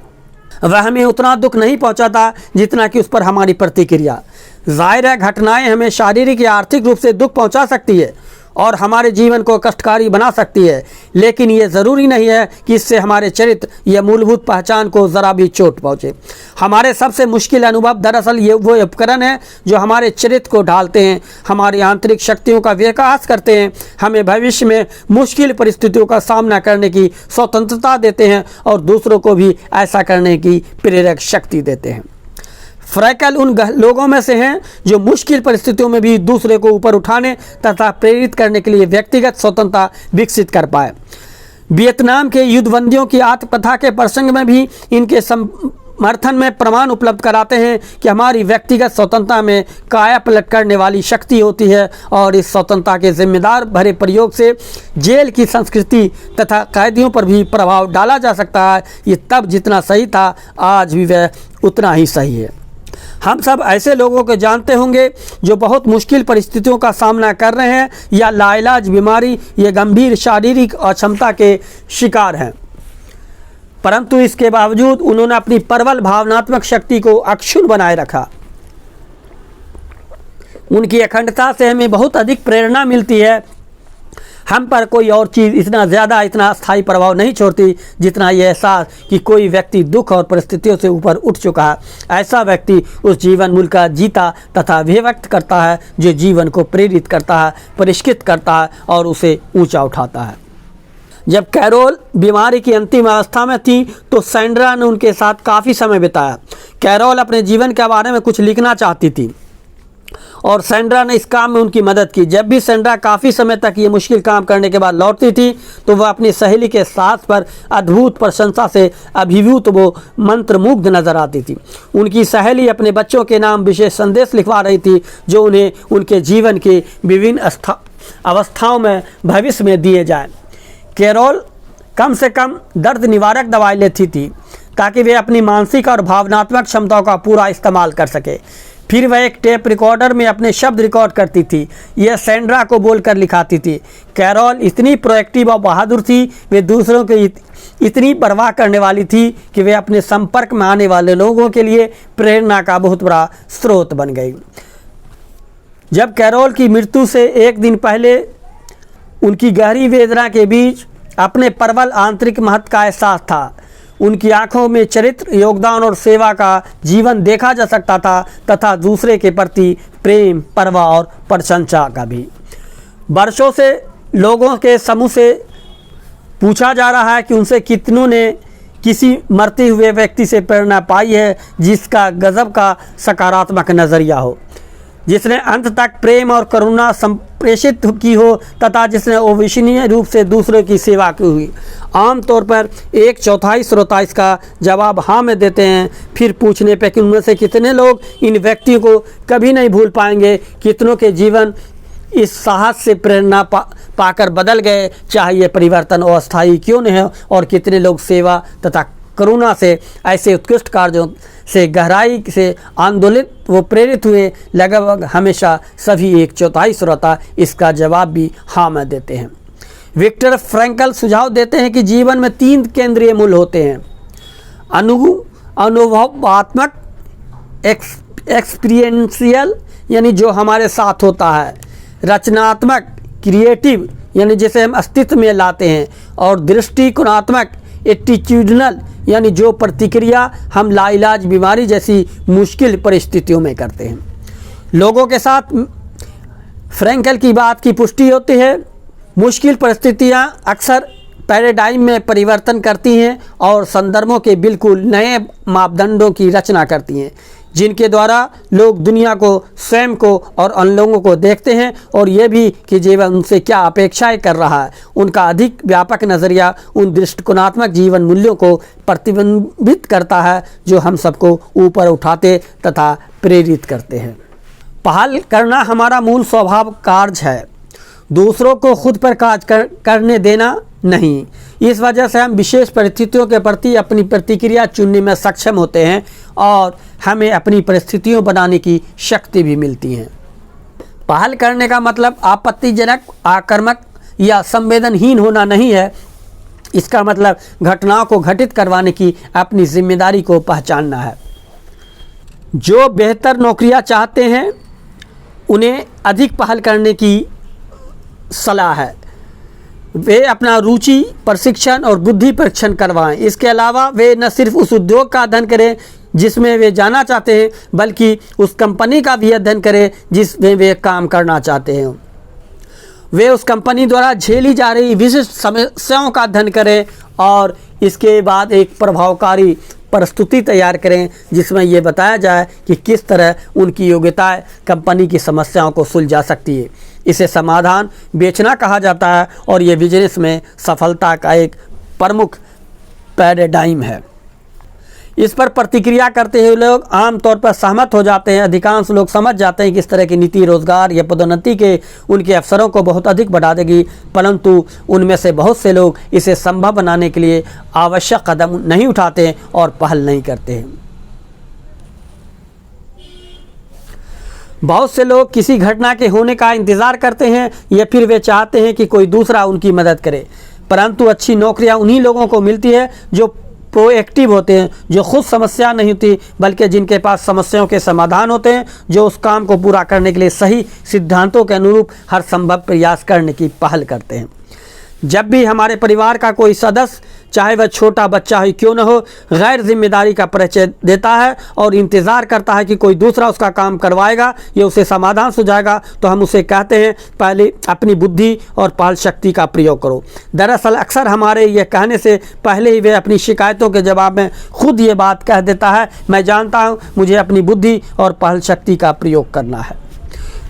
वह हमें उतना दुख नहीं पहुँचाता जितना कि उस पर हमारी प्रतिक्रिया। जाहिर है, घटनाएँ हमें शारीरिक या आर्थिक रूप से दुख पहुँचा सकती है और हमारे जीवन को कष्टकारी बना सकती है, लेकिन ये ज़रूरी नहीं है कि इससे हमारे चरित्र या मूलभूत पहचान को ज़रा भी चोट पहुँचे। हमारे सबसे मुश्किल अनुभव दरअसल ये वो उपकरण हैं जो हमारे चरित्र को ढालते हैं, हमारी आंतरिक शक्तियों का विकास करते हैं, हमें भविष्य में मुश्किल परिस्थितियों का सामना करने की स्वतंत्रता देते हैं और दूसरों को भी ऐसा करने की प्रेरक शक्ति देते हैं। फ्रैकल उन लोगों में से हैं जो मुश्किल परिस्थितियों में भी दूसरे को ऊपर उठाने तथा प्रेरित करने के लिए व्यक्तिगत स्वतंत्रता विकसित कर पाए। वियतनाम के युद्धबंदियों की आत्मकथा के प्रसंग में भी इनके समर्थन में प्रमाण उपलब्ध कराते हैं कि हमारी व्यक्तिगत स्वतंत्रता में काया पलट करने वाली शक्ति होती है और इस स्वतंत्रता के जिम्मेदार भरे प्रयोग से जेल की संस्कृति तथा कैदियों पर भी प्रभाव डाला जा सकता है। ये तब जितना सही था, आज भी वह उतना ही सही है। हम सब ऐसे लोगों को जानते होंगे जो बहुत मुश्किल परिस्थितियों का सामना कर रहे हैं या लाइलाज बीमारी या गंभीर शारीरिक अक्षमता के शिकार हैं, परंतु इसके बावजूद उन्होंने अपनी प्रबल भावनात्मक शक्ति को अक्षुण्ण बनाए रखा। उनकी अखंडता से हमें बहुत अधिक प्रेरणा मिलती है। हम पर कोई और चीज़ इतना स्थायी प्रभाव नहीं छोड़ती जितना यह एहसास कि कोई व्यक्ति दुख और परिस्थितियों से ऊपर उठ चुका है। ऐसा व्यक्ति उस जीवन मूल्य का जीता तथा व्यक्त करता है जो जीवन को प्रेरित करता है, परिष्कृत करता है और उसे ऊंचा उठाता है। जब कैरोल बीमारी की अंतिम अवस्था में थी तो सैंड्रा ने उनके साथ काफ़ी समय बिताया। कैरोल अपने जीवन के बारे में कुछ लिखना चाहती थी। और सैंड्रा ने इस काम में उनकी मदद की। जब भी सैंड्रा काफ़ी समय तक ये मुश्किल काम करने के बाद लौटती थी तो वह अपनी सहेली के साहस पर अद्भुत प्रशंसा से अभिभूत वो मंत्रमुग्ध नजर आती थी। उनकी सहेली अपने बच्चों के नाम विशेष संदेश लिखवा रही थी जो उन्हें उनके जीवन के विभिन्न अवस्थाओं में भविष्य में दिए जाएं। कैरोल कम से कम दर्द निवारक दवाई लेती थी ताकि वे अपनी मानसिक और भावनात्मक क्षमताओं का पूरा इस्तेमाल कर सके। फिर वह एक टेप रिकॉर्डर में अपने शब्द रिकॉर्ड करती थी। यह सैंड्रा को बोलकर लिखाती थी। कैरोल इतनी प्रोएक्टिव और बहादुर थी, वे दूसरों की इतनी परवाह करने वाली थी कि वे अपने संपर्क में आने वाले लोगों के लिए प्रेरणा का बहुत बड़ा स्रोत बन गई। जब कैरोल की मृत्यु से एक दिन पहले उनकी गहरी वेदना के बीच अपने प्रबल आंतरिक महत्व का एहसास था। उनकी आंखों में चरित्र, योगदान और सेवा का जीवन देखा जा सकता था तथा दूसरे के प्रति प्रेम, परवाह और प्रशंसा का भी। वर्षों से लोगों के समूह से पूछा जा रहा है कि उनसे कितनों ने किसी मरते हुए व्यक्ति से प्रेरणा पाई है जिसका गजब का सकारात्मक नज़रिया हो, जिसने अंत तक प्रेम और करुणा संप्रेषित की हो तथा जिसने अविश्वसनीय रूप से दूसरों की सेवा की हुई। आमतौर पर 1/4 श्रोता इसका जवाब हाँ में देते हैं। फिर पूछने पर कि उनमें से कितने लोग इन व्यक्तियों को कभी नहीं भूल पाएंगे, कितनों के जीवन इस साहस से प्रेरणा पाकर बदल गए, चाहे ये परिवर्तन अस्थायी क्यों नहीं हो, और कितने लोग सेवा तथा करुणा से ऐसे उत्कृष्ट कार्यों से गहराई से आंदोलित वो प्रेरित हुए। लगभग हमेशा सभी 1/4 श्रोता इसका जवाब भी हाँ में देते हैं। विक्टर फ्रैंकल सुझाव देते हैं कि जीवन में 3 केंद्रीय मूल होते हैं: अनुभवात्मक, एक्सपीरियंशियल यानी जो हमारे साथ होता है, रचनात्मक, क्रिएटिव यानी जिसे हम अस्तित्व में लाते हैं, और दृष्टिकोणात्मक, एटीट्यूडनल यानी जो प्रतिक्रिया हम लाइलाज बीमारी जैसी मुश्किल परिस्थितियों में करते हैं। लोगों के साथ फ्रैंकल की बात की पुष्टि होती है। मुश्किल परिस्थितियां अक्सर पैराडाइम में परिवर्तन करती हैं और संदर्भों के बिल्कुल नए मापदंडों की रचना करती हैं जिनके द्वारा लोग दुनिया को, स्वयं को और अन्य लोगों को देखते हैं, और ये भी कि जीवन उनसे क्या अपेक्षाएं कर रहा है। उनका अधिक व्यापक नज़रिया उन दृष्टिकोणात्मक जीवन मूल्यों को प्रतिबिंबित करता है जो हम सबको ऊपर उठाते तथा प्रेरित करते हैं। पहल करना हमारा मूल स्वभाव कार्य है, दूसरों को खुद पर कार्य करने देना नहीं। इस वजह से हम विशेष परिस्थितियों के प्रति अपनी प्रतिक्रिया चुनने में सक्षम होते हैं और हमें अपनी परिस्थितियों बनाने की शक्ति भी मिलती है। पहल करने का मतलब आपत्तिजनक, आक्रामक या संवेदनहीन होना नहीं है। इसका मतलब घटनाओं को घटित करवाने की अपनी जिम्मेदारी को पहचानना है। जो बेहतर नौकरियां चाहते हैं उन्हें अधिक पहल करने की सलाह है। वे अपना रुचि, प्रशिक्षण और बुद्धि परीक्षण करवाएं। इसके अलावा वे न सिर्फ उस उद्योग का अध्ययन करें जिसमें वे जाना चाहते हैं, बल्कि उस कंपनी का भी अध्ययन करें जिसमें वे काम करना चाहते हैं। वे उस कंपनी द्वारा झेली जा रही विशिष्ट समस्याओं का अध्ययन करें और इसके बाद एक प्रभावकारी प्रस्तुति तैयार करें जिसमें ये बताया जाए कि किस तरह उनकी योग्यताएं कंपनी की समस्याओं को सुलझा सकती है। इसे समाधान बेचना कहा जाता है और ये बिजनेस में सफलता का एक प्रमुख पैराडाइम है। इस पर प्रतिक्रिया करते हुए लोग आमतौर पर सहमत हो जाते हैं। अधिकांश लोग समझ जाते हैं कि इस तरह की नीति रोजगार या पदोन्नति के उनके अवसरों को बहुत अधिक बढ़ा देगी, परंतु उनमें से बहुत से लोग इसे संभव बनाने के लिए आवश्यक कदम नहीं उठाते और पहल नहीं करते हैं। बहुत से लोग किसी घटना के होने का इंतज़ार करते हैं या फिर वे चाहते हैं कि कोई दूसरा उनकी मदद करे, परंतु अच्छी नौकरियां उन्हीं लोगों को मिलती है जो प्रोएक्टिव होते हैं, जो खुद समस्या नहीं होती बल्कि जिनके पास समस्याओं के समाधान होते हैं, जो उस काम को पूरा करने के लिए सही सिद्धांतों के अनुरूप हर संभव प्रयास करने की पहल करते हैं। जब भी हमारे परिवार का कोई सदस्य, चाहे वह छोटा बच्चा ही क्यों न हो, गैर जिम्मेदारी का परिचय देता है और इंतज़ार करता है कि कोई दूसरा उसका काम करवाएगा या उसे समाधान सुझाएगा, तो हम उसे कहते हैं पहले अपनी बुद्धि और पहल शक्ति का प्रयोग करो। दरअसल अक्सर हमारे ये कहने से पहले ही वे अपनी शिकायतों के जवाब में खुद ये बात कह देता है, मैं जानता हूँ मुझे अपनी बुद्धि और पहल शक्ति का प्रयोग करना है।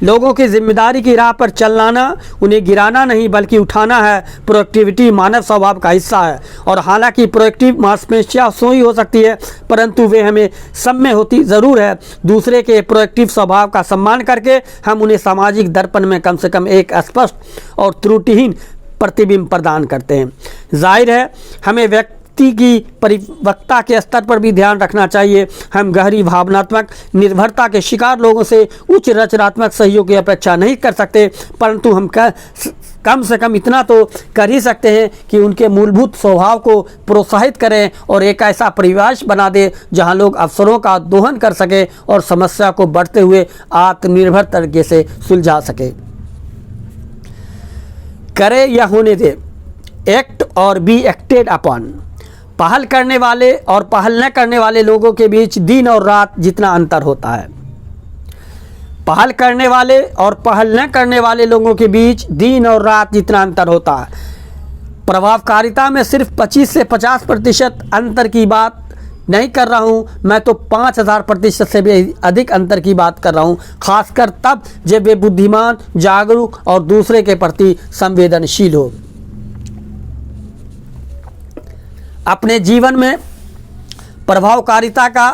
लोगों की जिम्मेदारी की राह पर चलाना उन्हें गिराना नहीं बल्कि उठाना है। प्रोएक्टिविटी मानव स्वभाव का हिस्सा है और हालांकि प्रोएक्टिव मांसपेशियां सोई हो सकती है परंतु वे हमें सब में होती ज़रूर है। दूसरे के प्रोएक्टिव स्वभाव का सम्मान करके हम उन्हें सामाजिक दर्पण में कम से कम एक स्पष्ट और त्रुटिहीन प्रतिबिंब प्रदान करते हैं। जाहिर है हमें व्यक्ति की परिपक्वता के स्तर पर भी ध्यान रखना चाहिए। हम गहरी भावनात्मक निर्भरता के शिकार लोगों से उच्च रचनात्मक सहयोग की अपेक्षा नहीं कर सकते परंतु हम कम से कम इतना तो कर ही सकते हैं कि उनके मूलभूत स्वभाव को प्रोत्साहित करें और एक ऐसा परिवेश बना दें जहां लोग अवसरों का दोहन कर सकें और समस्या को बढ़ते हुए आत्मनिर्भर तरीके से सुलझा सके। करे या होने दे, एक्ट और बी एक्टेड अपॉन। पहल करने वाले और पहल न करने वाले लोगों के बीच दिन और रात जितना अंतर होता है। पहल करने वाले और पहल न करने वाले लोगों के बीच दिन और रात जितना अंतर होता है। प्रभावकारिता में सिर्फ 25 से 50% अंतर की बात नहीं कर रहा हूँ, मैं तो 5000% से भी अधिक अंतर की बात कर रहा हूँ, खासकर तब जब वे बुद्धिमान, जागरूक और दूसरे के प्रति संवेदनशील हो। अपने जीवन में प्रभावकारिता का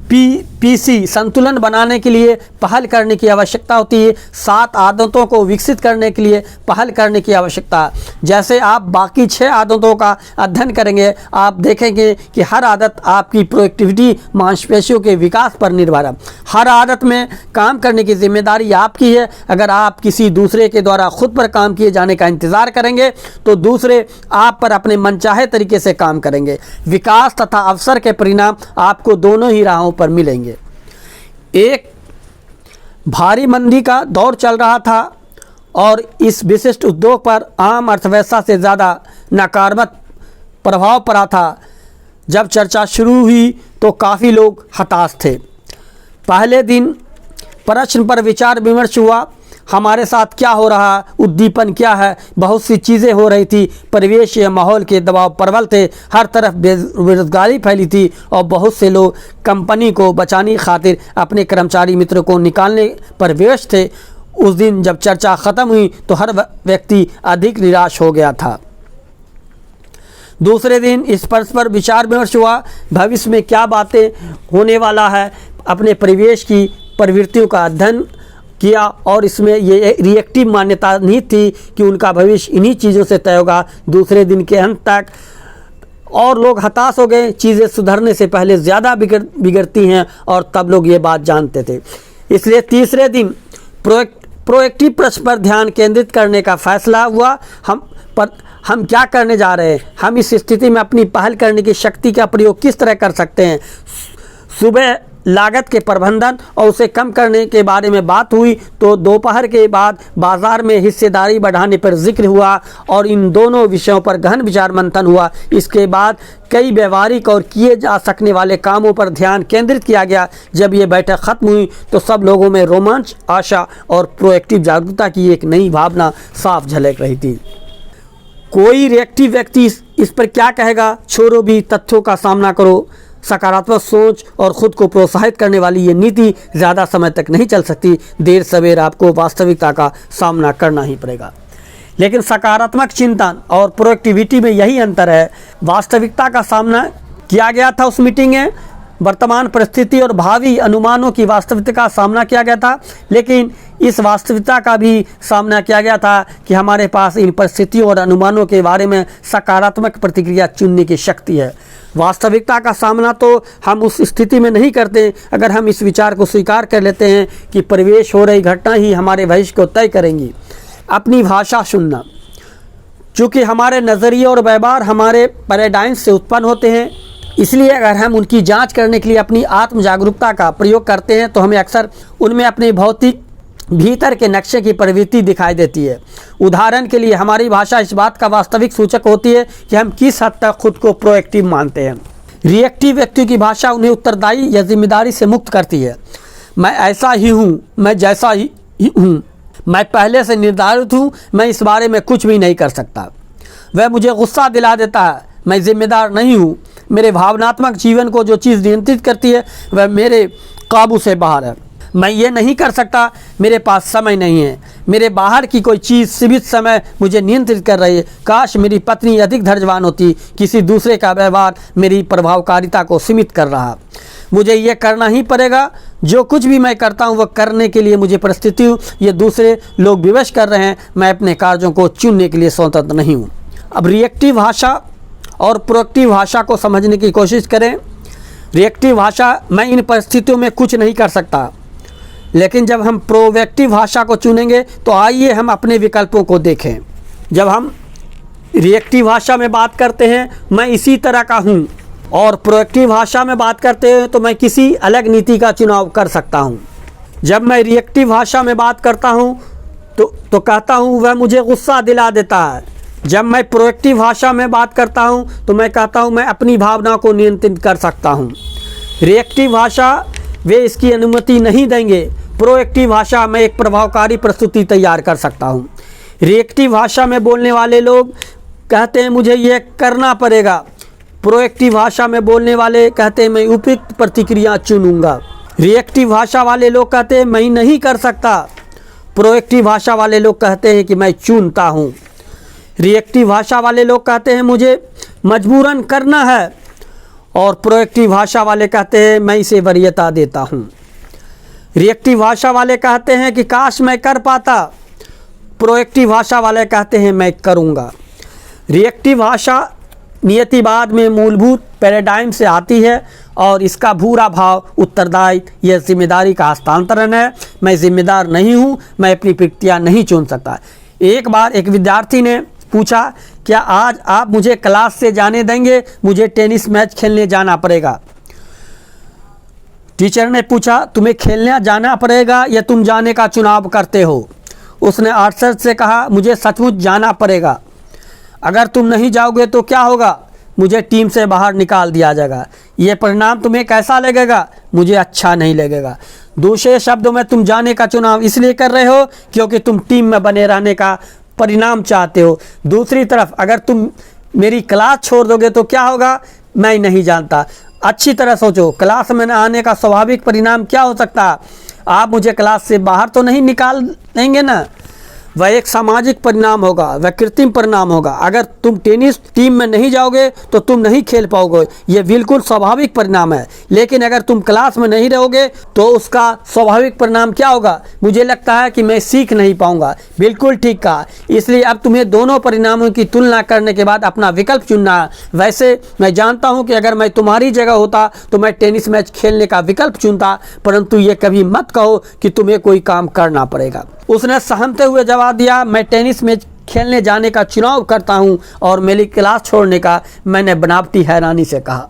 पीसी संतुलन बनाने के लिए पहल करने की आवश्यकता होती है। 7 आदतों को विकसित करने के लिए पहल करने की आवश्यकता है। जैसे आप बाकी 6 आदतों का अध्ययन करेंगे आप देखेंगे कि हर आदत आपकी प्रोएक्टिविटी मांसपेशियों के विकास पर निर्भर है। हर आदत में काम करने की जिम्मेदारी आपकी है। अगर आप किसी दूसरे के द्वारा खुद पर काम किए जाने का इंतज़ार करेंगे तो दूसरे आप पर अपने मनचाहे तरीके से काम करेंगे। विकास तथा अवसर के परिणाम आपको दोनों ही राहों पर मिलेंगे। एक भारी मंदी का दौर चल रहा था और इस विशिष्ट उद्योग पर आम अर्थव्यवस्था से ज़्यादा नकारात्मक प्रभाव पड़ा था। जब चर्चा शुरू हुई तो काफ़ी लोग हताश थे। पहले दिन प्रश्न पर विचार विमर्श हुआ, हमारे साथ क्या हो रहा, उद्दीपन क्या है। बहुत सी चीज़ें हो रही थी, परिवेश या माहौल के दबाव प्रबल थे, हर तरफ बेरोजगारी फैली थी और बहुत से लोग कंपनी को बचाने खातिर अपने कर्मचारी मित्रों को निकालने पर व्यस्त थे। उस दिन जब चर्चा ख़त्म हुई तो हर व्यक्ति अधिक निराश हो गया था। दूसरे दिन इस पर विचार विमर्श हुआ, भविष्य में क्या बातें होने वाला है। अपने परिवेश की प्रवृत्तियों का अध्ययन किया और इसमें ये रिएक्टिव मान्यता नहीं थी कि उनका भविष्य इन्हीं चीज़ों से तय होगा। दूसरे दिन के अंत तक और लोग हताश हो गए। चीज़ें सुधरने से पहले ज़्यादा बिगड़ती हैं और तब लोग ये बात जानते थे। इसलिए तीसरे दिन प्रोएक्टिव प्रश्न पर ध्यान केंद्रित करने का फैसला हुआ। हम क्या करने जा रहे हैं, हम इस स्थिति में अपनी पहल करने की शक्ति का प्रयोग किस तरह कर सकते हैं। सुबह लागत के प्रबंधन और उसे कम करने के बारे में बात हुई तो दोपहर के बाद बाजार में हिस्सेदारी बढ़ाने पर जिक्र हुआ और इन दोनों विषयों पर गहन विचार मंथन हुआ। इसके बाद कई व्यवहारिक और किए जा सकने वाले कामों पर ध्यान केंद्रित किया गया। जब ये बैठक खत्म हुई तो सब लोगों में रोमांच, आशा और प्रोएक्टिव जागरूकता की एक नई भावना साफ झलक रही थी। कोई रिएक्टिव व्यक्ति इस पर क्या कहेगा, छोड़ो भी, तथ्यों का सामना करो। सकारात्मक सोच और ख़ुद को प्रोत्साहित करने वाली ये नीति ज़्यादा समय तक नहीं चल सकती। देर सवेर आपको वास्तविकता का सामना करना ही पड़ेगा। लेकिन सकारात्मक चिंतन और प्रोएक्टिविटी में यही अंतर है। वास्तविकता का सामना किया गया था उस मीटिंग में, वर्तमान परिस्थिति और भावी अनुमानों की वास्तविकता का सामना किया गया था, लेकिन इस वास्तविकता का भी सामना किया गया था कि हमारे पास इन परिस्थितियों और अनुमानों के बारे में सकारात्मक प्रतिक्रिया चुनने की शक्ति है। वास्तविकता का सामना तो हम उस स्थिति में नहीं करते अगर हम इस विचार को स्वीकार कर लेते हैं कि परिवेश हो रही घटना ही हमारे भविष्य को तय करेंगी। अपनी भाषा सुनना, चूँकि हमारे नज़रिए और व्यवहार हमारे पैराडाइम्स से उत्पन्न होते हैं, इसलिए अगर हम उनकी जांच करने के लिए अपनी आत्म जागरूकता का प्रयोग करते हैं तो हमें अक्सर उनमें अपने भौतिक भीतर के नक्शे की प्रवृत्ति दिखाई देती है। उदाहरण के लिए हमारी भाषा इस बात का वास्तविक सूचक होती है कि हम किस हद तक खुद को प्रोएक्टिव मानते हैं। रिएक्टिव व्यक्ति की भाषा उन्हें उत्तरदायी या जिम्मेदारी से मुक्त करती है। मैं ऐसा ही हूँ, मैं जैसा ही हूँ, मैं पहले से निर्धारित हूँ, मैं इस बारे में कुछ भी नहीं कर सकता। वह मुझे गुस्सा दिला देता है, मैं जिम्मेदार नहीं हूँ। मेरे भावनात्मक जीवन को जो चीज़ नियंत्रित करती है वह मेरे काबू से बाहर है। मैं ये नहीं कर सकता, मेरे पास समय नहीं है, मेरे बाहर की कोई चीज़ सीमित समय मुझे नियंत्रित कर रही है। काश मेरी पत्नी अधिक धैर्यवान होती, किसी दूसरे का व्यवहार मेरी प्रभावकारिता को सीमित कर रहा। मुझे ये करना ही पड़ेगा, जो कुछ भी मैं करता हूँ वह करने के लिए मुझे परिस्थितियों ये दूसरे लोग विवश कर रहे हैं। मैं अपने कार्यों को चुनने के लिए स्वतंत्र नहीं हूँ। अब रिएक्टिव भाषा और प्रोएक्टिव भाषा को समझने की कोशिश करें। रिएक्टिव भाषा, मैं इन परिस्थितियों में कुछ नहीं कर सकता, लेकिन जब हम प्रोएक्टिव भाषा को चुनेंगे तो आइए हम अपने विकल्पों को देखें। जब हम रिएक्टिव भाषा में बात करते हैं मैं इसी तरह का हूँ, और प्रोएक्टिव भाषा में बात करते हैं तो मैं किसी अलग नीति का चुनाव कर सकता हूँ। जब मैं रिएक्टिव भाषा में बात करता हूँ तो कहता हूँ वह मुझे गुस्सा दिला देता है। जब मैं प्रोएक्टिव भाषा में बात करता हूँ तो मैं कहता हूँ मैं अपनी भावना को नियंत्रित कर सकता हूँ। रिएक्टिव भाषा वे इसकी अनुमति नहीं देंगे। प्रोएक्टिव भाषा में एक प्रभावकारी प्रस्तुति तैयार कर सकता हूँ। रिएक्टिव भाषा में बोलने वाले लोग कहते हैं मुझे ये करना पड़ेगा। प्रोएक्टिव भाषा में बोलने वाले कहते हैं मैं उपयुक्त प्रतिक्रिया चुनूंगा। रिएक्टिव भाषा वाले लोग कहते हैं मैं नहीं कर सकता। प्रोएक्टिव भाषा वाले लोग कहते हैं कि मैं चुनता हूँ। रिएक्टिव भाषा वाले लोग कहते हैं मुझे मजबूरन करना है, और प्रोएक्टिव भाषा वाले कहते हैं मैं इसे वरीयता देता हूँ। रिएक्टिव भाषा वाले कहते हैं कि काश मैं कर पाता। प्रोएक्टिव भाषा वाले कहते हैं मैं करूँगा। रिएक्टिव भाषा नियतिवाद में मूलभूत पैराडाइम से आती है, और इसका भूरा भाव उत्तरदायित्व यह जिम्मेदारी का हस्तांतरण है। मैं जिम्मेदार नहीं हूँ, मैं अपनी प्रतिक्रिया नहीं चुन सकता। एक बार एक विद्यार्थी ने पूछा क्या आज आप मुझे क्लास से जाने देंगे, मुझे टेनिस मैच खेलने जाना पड़ेगा। टीचर ने पूछा तुम्हें खेलने जाना पड़ेगा या तुम जाने का चुनाव करते हो। उसने आश्चर्य से कहा मुझे सचमुच जाना पड़ेगा। अगर तुम नहीं जाओगे तो क्या होगा, मुझे टीम से बाहर निकाल दिया जाएगा। ये परिणाम तुम्हें कैसा लगेगा, मुझे अच्छा नहीं लगेगा। दूसरे शब्दों में तुम जाने का चुनाव इसलिए कर रहे हो क्योंकि तुम टीम में बने रहने का परिणाम चाहते हो। दूसरी तरफ अगर तुम मेरी क्लास छोड़ दोगे तो क्या होगा, मैं नहीं जानता। अच्छी तरह सोचो, क्लास में न आने का स्वाभाविक परिणाम क्या हो सकता है। आप मुझे क्लास से बाहर तो नहीं निकाल देंगे ना, वह एक सामाजिक परिणाम होगा, वह कृत्रिम परिणाम होगा। अगर तुम टेनिस टीम में नहीं जाओगे तो तुम नहीं खेल पाओगे, यह बिल्कुल स्वाभाविक परिणाम है। लेकिन अगर तुम क्लास में नहीं रहोगे तो उसका स्वाभाविक परिणाम क्या होगा, मुझे लगता है कि मैं सीख नहीं पाऊंगा। बिल्कुल ठीक कहा। इसलिए अब तुम्हें दोनों परिणामों की तुलना करने के बाद अपना विकल्प चुनना है। वैसे मैं जानता हूँ कि अगर मैं तुम्हारी जगह होता तो मैं टेनिस मैच खेलने का विकल्प चुनता, परंतु ये कभी मत कहो कि तुम्हें कोई काम करना पड़ेगा। उसने सहमते हुए जवाब दिया मैं टेनिस मैच खेलने जाने का चुनाव करता हूं, और मेरी क्लास छोड़ने का मैंने बनावटी हैरानी से कहा।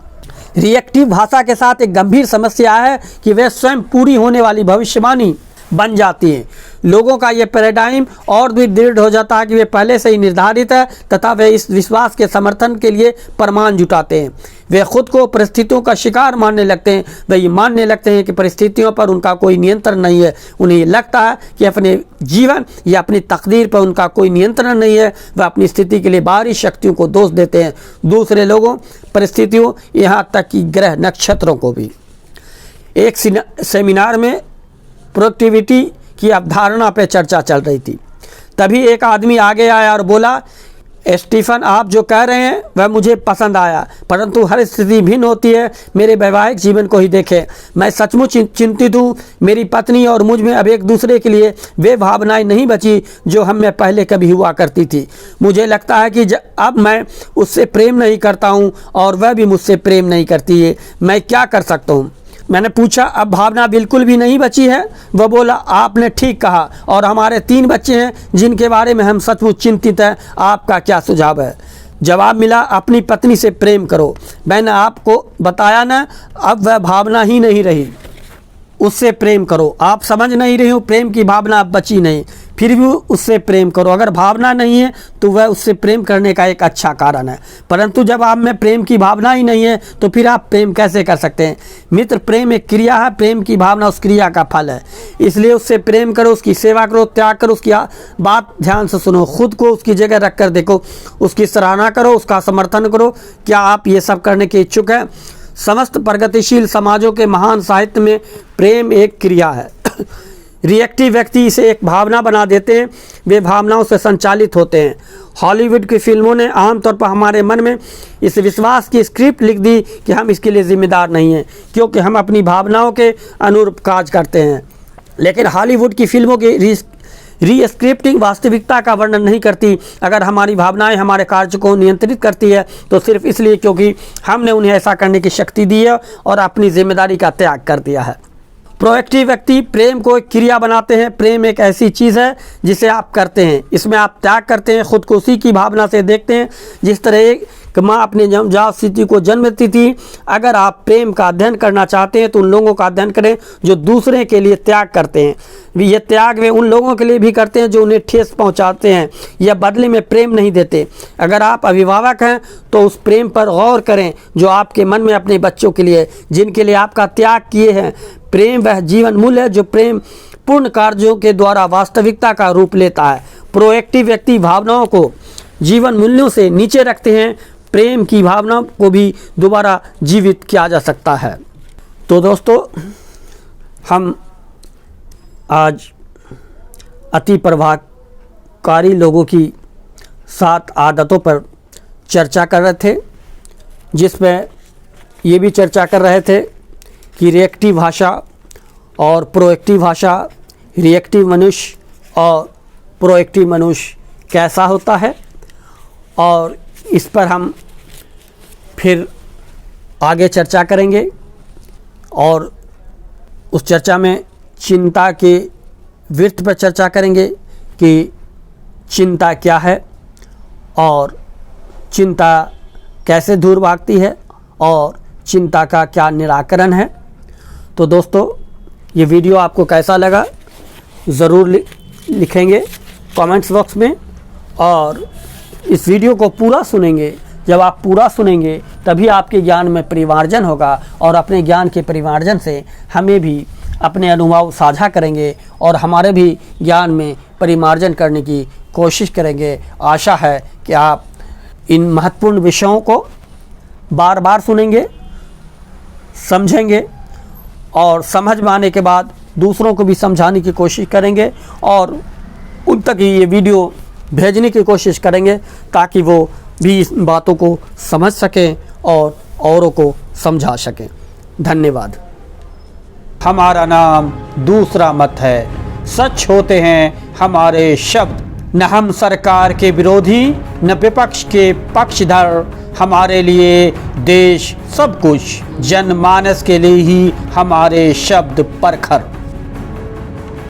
रिएक्टिव भाषा के साथ एक गंभीर समस्या है कि वे स्वयं पूरी होने वाली भविष्यवाणी बन जाती हैं। लोगों का ये पैराडाइम और भी दृढ़ हो जाता है कि वे पहले से ही निर्धारित है, तथा वे इस विश्वास के समर्थन के लिए प्रमाण जुटाते हैं। वे खुद को परिस्थितियों का शिकार मानने लगते हैं। वे ये मानने लगते हैं कि परिस्थितियों पर उनका कोई नियंत्रण नहीं है। उन्हें ये लगता है कि अपने जीवन या अपनी तकदीर पर उनका कोई नियंत्रण नहीं है। वे अपनी स्थिति के लिए बाहरी शक्तियों को दोष देते हैं, दूसरे लोगों, परिस्थितियों, यहाँ तक कि ग्रह नक्षत्रों को भी। एक सेमिनार में प्रोडक्टिविटी की अवधारणा पे चर्चा चल रही थी। तभी एक आदमी आगे आया और बोला स्टीफन आप जो कह रहे हैं वह मुझे पसंद आया, परंतु हर स्थिति भिन्न होती है। मेरे वैवाहिक जीवन को ही देखें, मैं सचमुच चिंतित हूँ। मेरी पत्नी और मुझ में अब एक दूसरे के लिए वे भावनाएं नहीं बची जो हम में पहले कभी हुआ करती थी। मुझे लगता है कि अब मैं उससे प्रेम नहीं करता हूँ और वह भी मुझसे प्रेम नहीं करती है। मैं क्या कर सकता हूँ। मैंने पूछा अब भावना बिल्कुल भी नहीं बची है। वह बोला आपने ठीक कहा, और हमारे 3 बच्चे हैं जिनके बारे में हम सचमुच चिंतित हैं। आपका क्या सुझाव है। जवाब मिला अपनी पत्नी से प्रेम करो। मैंने आपको बताया ना, अब वह भावना ही नहीं रही, उससे प्रेम करो। आप समझ नहीं रही हो, प्रेम की भावना अब बची नहीं, फिर भी उससे प्रेम करो। अगर भावना नहीं है तो वह उससे प्रेम करने का एक अच्छा कारण है, परंतु जब आप में प्रेम की भावना ही नहीं है तो फिर आप प्रेम कैसे कर सकते हैं। मित्र, प्रेम एक क्रिया है, प्रेम की भावना उस क्रिया का फल है। इसलिए उससे प्रेम करो, उसकी सेवा करो, त्याग करो, उसकी बात ध्यान से सुनो, खुद को उसकी जगह रख कर देखो, उसकी सराहना करो, उसका समर्थन करो। क्या आप ये सब करने के इच्छुक हैं। समस्त प्रगतिशील समाजों के महान साहित्य में प्रेम एक क्रिया है। रिएक्टिव व्यक्ति इसे एक भावना बना देते हैं, वे भावनाओं से संचालित होते हैं। हॉलीवुड की फिल्मों ने आमतौर पर हमारे मन में इस विश्वास की स्क्रिप्ट लिख दी कि हम इसके लिए जिम्मेदार नहीं हैं, क्योंकि हम अपनी भावनाओं के अनुरूप कार्य करते हैं। लेकिन हॉलीवुड की फिल्मों की रीस्क्रिप्टिंग वास्तविकता का वर्णन नहीं करती। अगर हमारी भावनाएं हमारे कार्य को नियंत्रित करती है तो सिर्फ इसलिए क्योंकि हमने उन्हें ऐसा करने की शक्ति दी है और अपनी जिम्मेदारी का त्याग कर दिया है। प्रोएक्टिव व्यक्ति प्रेम को एक क्रिया बनाते हैं। प्रेम एक ऐसी चीज़ है जिसे आप करते हैं, इसमें आप त्याग करते हैं, खुद को उसी की भावना से देखते हैं जिस तरह एक माँ अपने नवजात शिशु को जन्म देती थी। अगर आप प्रेम का अध्ययन करना चाहते हैं तो उन लोगों का अध्ययन करें जो दूसरे के लिए त्याग करते हैं। ये त्याग वे उन लोगों के लिए भी करते हैं जो उन्हें ठेस पहुंचाते हैं या बदले में प्रेम नहीं देते। अगर आप अभिभावक हैं तो उस प्रेम पर गौर करें जो आपके मन में अपने बच्चों के लिए, जिनके लिए आपका त्याग किए हैं। प्रेम वह जीवन मूल्य है जो प्रेम पूर्ण कार्यों के द्वारा वास्तविकता का रूप लेता है। प्रोएक्टिव व्यक्ति भावनाओं को जीवन मूल्यों से नीचे रखते हैं। प्रेम की भावना को भी दोबारा जीवित किया जा सकता है। तो दोस्तों, हम आज अति प्रभावकारी लोगों की 7 आदतों पर चर्चा कर रहे थे, जिसमें ये भी चर्चा कर रहे थे कि रिएक्टिव भाषा और प्रोएक्टिव भाषा, रिएक्टिव मनुष्य और प्रोएक्टिव मनुष्य कैसा होता है, और इस पर हम फिर आगे चर्चा करेंगे। और उस चर्चा में चिंता के वृत्त पर चर्चा करेंगे कि चिंता क्या है और चिंता कैसे दूर भागती है और चिंता का क्या निराकरण है। तो दोस्तों, ये वीडियो आपको कैसा लगा ज़रूर लिखेंगे कमेंट्स बॉक्स में, और इस वीडियो को पूरा सुनेंगे। जब आप पूरा सुनेंगे तभी आपके ज्ञान में परिमार्जन होगा, और अपने ज्ञान के परिमार्जन से हमें भी अपने अनुभव साझा करेंगे और हमारे भी ज्ञान में परिमार्जन करने की कोशिश करेंगे। आशा है कि आप इन महत्वपूर्ण विषयों को बार बार सुनेंगे, समझेंगे, और समझ में आने के बाद दूसरों को भी समझाने की कोशिश करेंगे और उन तक ये वीडियो भेजने की कोशिश करेंगे ताकि वो भी इस बातों को समझ सकें और औरों को समझा सकें। धन्यवाद। हमारा नाम दूसरा मत है, सच होते हैं हमारे शब्द। न हम सरकार के विरोधी न विपक्ष के पक्षधर, हमारे लिए देश सब कुछ, जनमानस के लिए ही हमारे शब्द परखर।